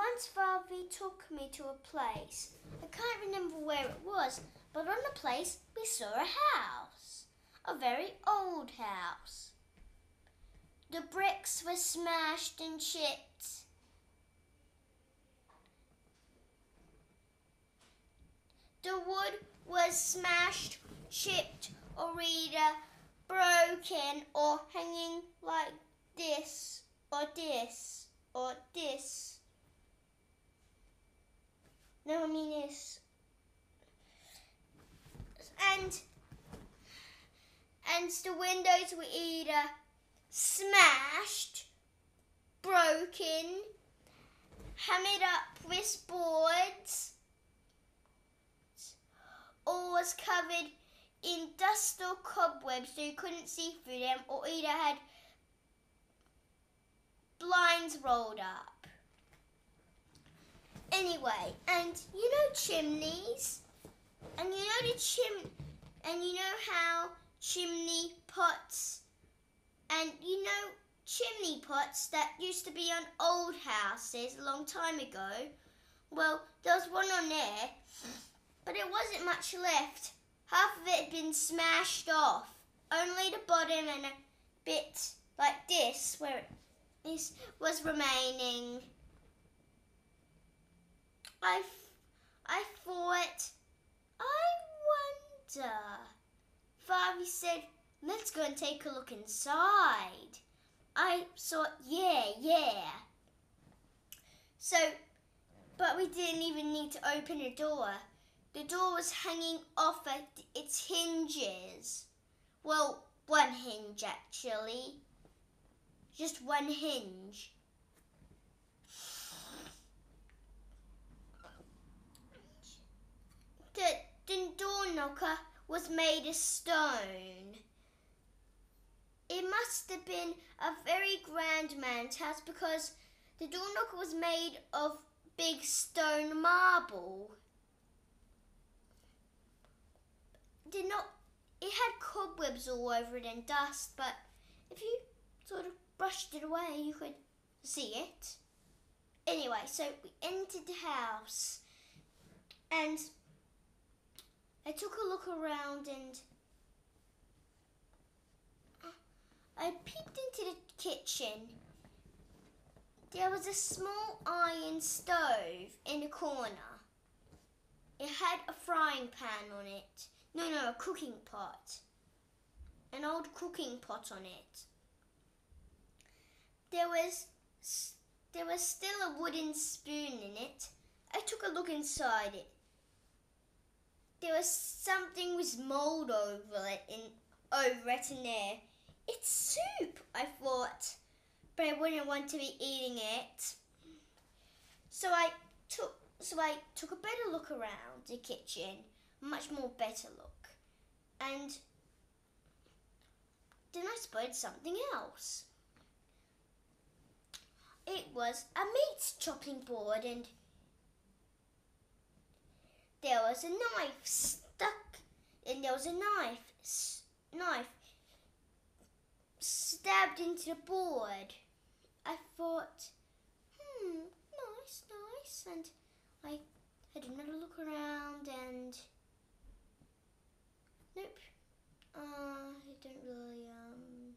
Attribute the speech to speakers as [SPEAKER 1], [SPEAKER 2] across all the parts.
[SPEAKER 1] once Father took me to a place. I can't remember where it was, but on the place we saw a house. A very old house. The bricks were smashed and chipped. The wood was smashed, chipped, or either broken or hanging like this, or this, or this. No, I mean this. And the windows were either smashed, broken, hammered up with boards, or was covered in dust or cobwebs so you couldn't see through them, or either had blinds rolled up. Anyway, and you know chimneys? And you know how chimney pots, and you know chimney pots that used to be on old houses a long time ago? Well, there was one on there, but it wasn't much left. Half of it had been smashed off. Only the bottom and a bit like this, where this was remaining. I thought, I wonder. Father said, let's go and take a look inside. I thought, yeah. So, but we didn't even need to open the door. The door was hanging off at its hinges. Well, one hinge actually. Just one hinge. The door knocker was made of stone. It must have been a very grand man's house because the door knocker was made of big stone marble. It had cobwebs all over it and dust, but if you sort of brushed it away, you could see it. Anyway, so we entered the house and I took a look around and I peeped into the kitchen. There was a small iron stove in the corner. It had a frying pan on it. No, a cooking pot. An old cooking pot on it. There was still a wooden spoon in it. I took a look inside it. There was something with mold over it in there. It's soup, I thought, but I wouldn't want to be eating it. So I took a better look around the kitchen, a much more better look, and then I spotted something else. It was a meat chopping board, and there was a knife stuck, and there was a knife stabbed into the board. I thought, nice, and I had another look around, and nope, I don't really,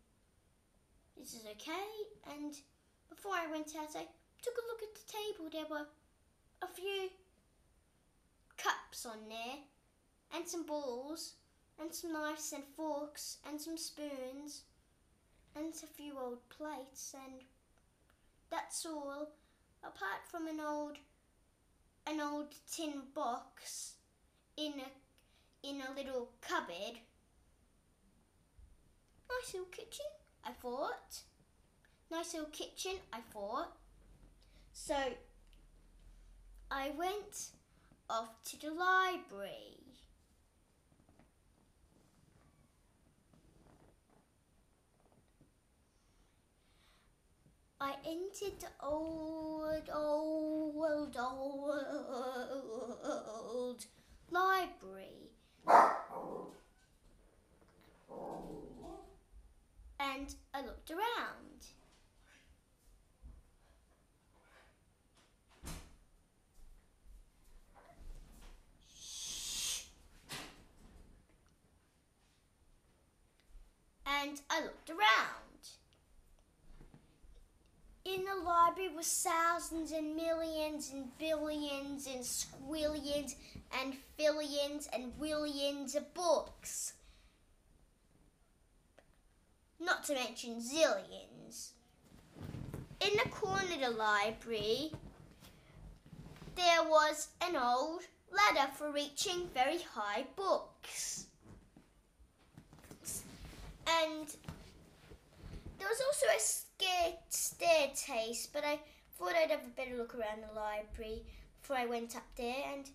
[SPEAKER 1] this is okay. And before I went out, I took a look at the table. There were a few cups on there, and some bowls, and some knives and forks, and some spoons, and a few old plates, and that's all, apart from an old tin box in a little cupboard. Nice little kitchen, I thought. So I went off to the library. I entered the old library. And I looked around. and I looked around. In the library was thousands and millions and billions and squillions and fillions and willions of books. Not to mention zillions. In the corner of the library, there was an old ladder for reaching very high books. And there was also a staircase, but I thought I'd have a better look around the library before I went up there. And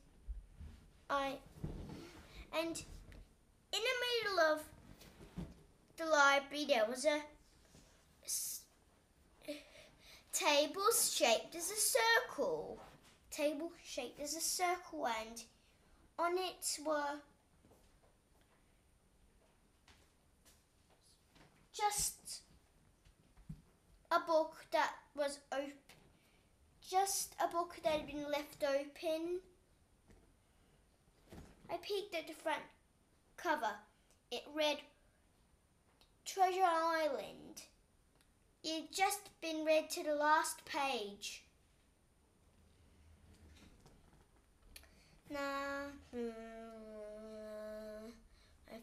[SPEAKER 1] in the middle of the library, there was a table shaped as a circle. And on it were just a book that was open. Just a book that had been left open. I peeked at the front cover. It read Treasure Island. It had just been read to the last page. I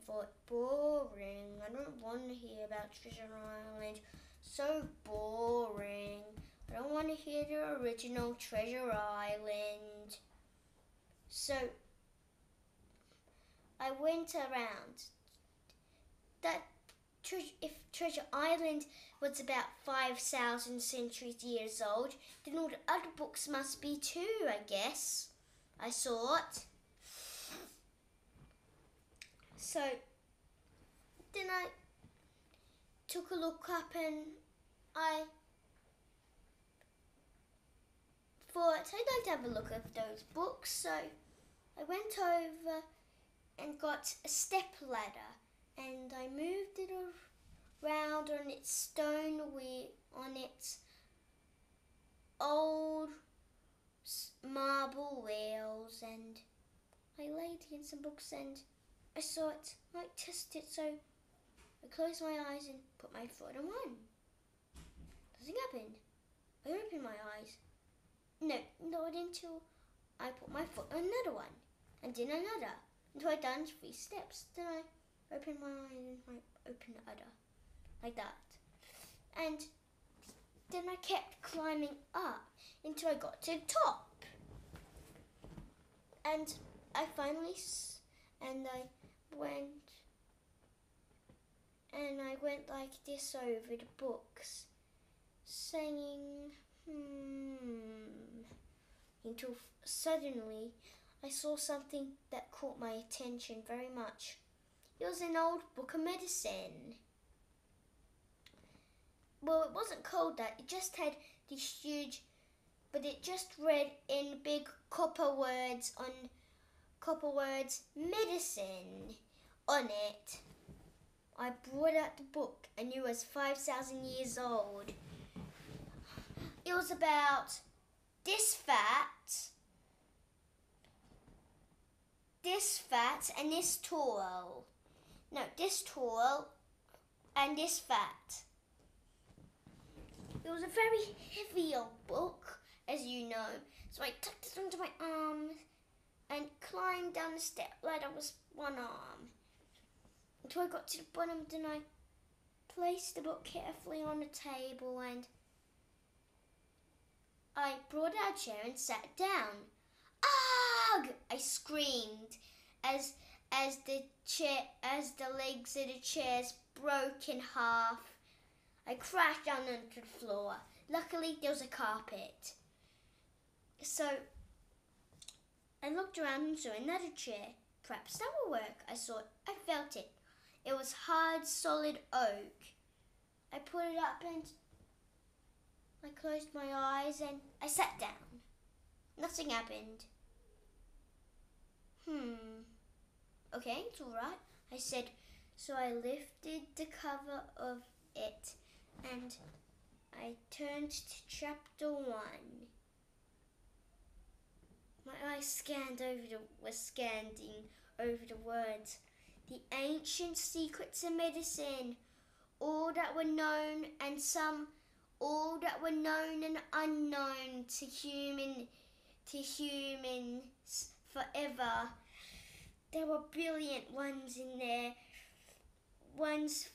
[SPEAKER 1] thought, boring. I don't want to hear about Treasure Island. So boring. I don't want to hear the original Treasure Island. So I went around. If Treasure Island was about 5,000 centuries years old, then all the other books must be too, I guess. I thought. So then I took a look up and I thought I'd like to have a look at those books. So I went over and got a step ladder and I moved it around on its stone wheel, on its old marble wheels, and I laid in some books and I thought I might test it, so I closed my eyes and put my foot on one. Nothing happened. I opened my eyes. Not until I put my foot on another one, and then another, until I'd done 3 steps. Then I opened my eyes and I opened the other, like that. And then I kept climbing up until I got to the top. And I finally, I went like this over the books, saying, until suddenly I saw something that caught my attention very much. It was an old book of medicine. Well, it wasn't called that. It just had these huge, but it just read in big copper words, medicine on it. I brought out the book and it was 5,000 years old. It was about this fat, and this tall. No, this tall and this fat. It was a very heavy old book, as you know, so I tucked it under my arms and climbed down the step ladder with one arm until I got to the bottom. Then I placed the book carefully on the table and I brought out a chair and sat down. Ugh! I screamed as the legs of the chairs broke in half. I crashed down onto the floor. Luckily, there was a carpet. So I looked around and saw another chair. Perhaps that will work, I thought. I felt it. It was hard, solid oak. I put it up and I closed my eyes and I sat down. Nothing happened. Okay, it's all right, I said. So I lifted the cover of it and I turned to chapter 1. My eyes were scanning over the words. The ancient secrets of medicine. all that were known and some all that were known and unknown to humans forever. There were brilliant ones in there, ones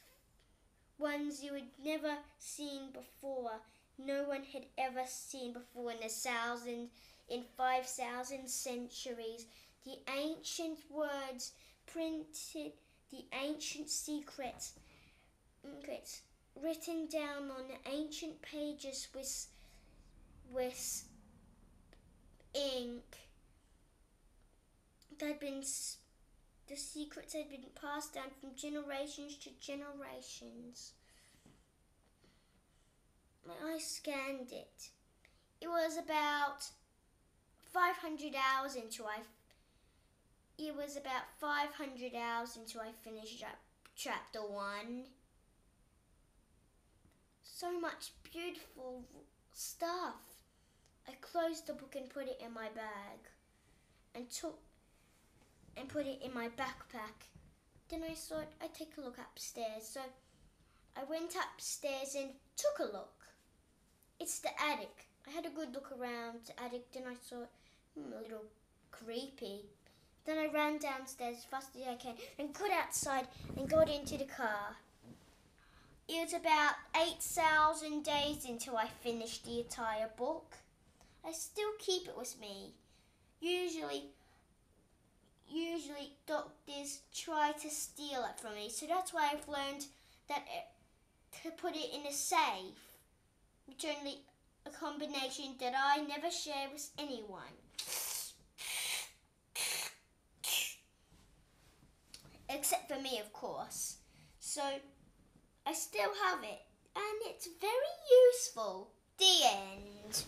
[SPEAKER 1] you had never seen before. No one had ever seen before in 5,000 centuries. The ancient words printed, the ancient secrets written down on the ancient pages with ink. The secrets had been passed down from generations to generations. I scanned it. It was about 500 hours until I finished chapter 1. So much beautiful stuff. I closed the book and put it in my bag and put it in my backpack. Then I thought I'd take a look upstairs. So I went upstairs and took a look. It's the attic. I had a good look around the attic. Then I thought, a little creepy. Then I ran downstairs as fast as I can and got outside and got into the car. It was about 8,000 days until I finished the entire book. I still keep it with me. Usually doctors try to steal it from me, so that's why I've learned to put it in a safe, which only a combination that I never share with anyone. Except for me, of course. So I still have it, and it's very useful. The end.